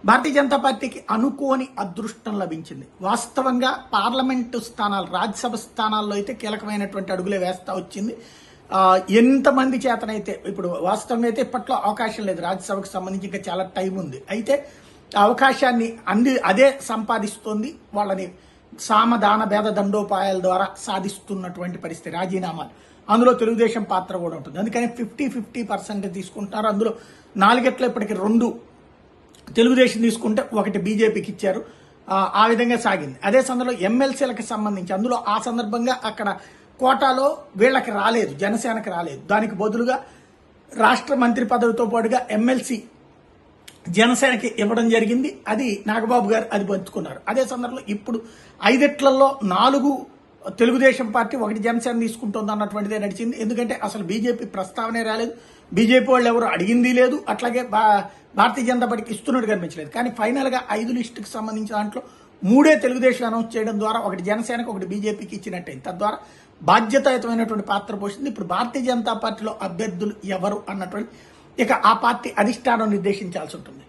భారతీయ జనతా పార్టీకి అనుకోని అదృష్టం లభించింది. వాస్తవంగా పార్లమెంటు స్థానాలు, రాజ్యసభ స్థానాల్లో అయితే కీలకమైనటువంటి అడుగులే వేస్తా వచ్చింది. ఎంతమంది చేతనైతే ఇప్పుడు వాస్తవంగా అయితే ఇప్పట్లో అవకాశం లేదు. రాజ్యసభకు సంబంధించి ఇంకా చాలా టైం ఉంది. అయితే ఆ అవకాశాన్ని అదే సంపాదిస్తోంది. వాళ్ళని సామదాన భేద దండోపాయాల ద్వారా సాధిస్తున్నటువంటి పరిస్థితి. రాజీనామాలు, అందులో తెలుగుదేశం పాత్ర కూడా ఉంటుంది. అందుకని 50-50% తీసుకుంటున్నారు. అందులో 4 ఇప్పటికి 2 తెలుగుదేశం తీసుకుంటే 1 బీజేపీకి ఇచ్చారు. ఆ విధంగా సాగింది. అదే సందర్భంలో ఎమ్మెల్సీలకు సంబంధించి అందులో ఆ సందర్భంగా అక్కడ కోటాలో వీళ్ళకి రాలేదు, జనసేనకి రాలేదు. దానికి బదులుగా రాష్ట్ర మంత్రి పదవితో పాటుగా ఎమ్మెల్సీ జనసేనకి ఇవ్వడం జరిగింది. అది నాగబాబు గారు అది పంచుకున్నారు. అదే సందర్భంలో ఇప్పుడు 5 4 తెలుగుదేశం పార్టీ 1 జనసేన తీసుకుంటుంది అన్నటువంటిదే నడిచింది. ఎందుకంటే అసలు బీజేపీ ప్రస్తావనే రాలేదు. బీజేపీ వాళ్ళు ఎవరు అడిగింది లేదు. అట్లాగే భారతీయ జనతా పార్టీకి ఇస్తున్నట్టు కనిపించలేదు. కానీ ఫైనల్ గా 5 లిస్టుకి సంబంధించిన దాంట్లో 3 తెలుగుదేశం అనౌన్స్ చేయడం ద్వారా 1 జనసేనకు 1 బీజేపీకి ఇచ్చినట్టయింది. తద్వారా బాధ్యతాయుతమైనటువంటి పాత్ర పోషింది. ఇప్పుడు భారతీయ జనతా పార్టీలో అభ్యర్థులు ఎవరు అన్నటువంటి ఇక ఆ పార్టీ అధిష్టానం నిర్దేశించాల్సి ఉంటుంది.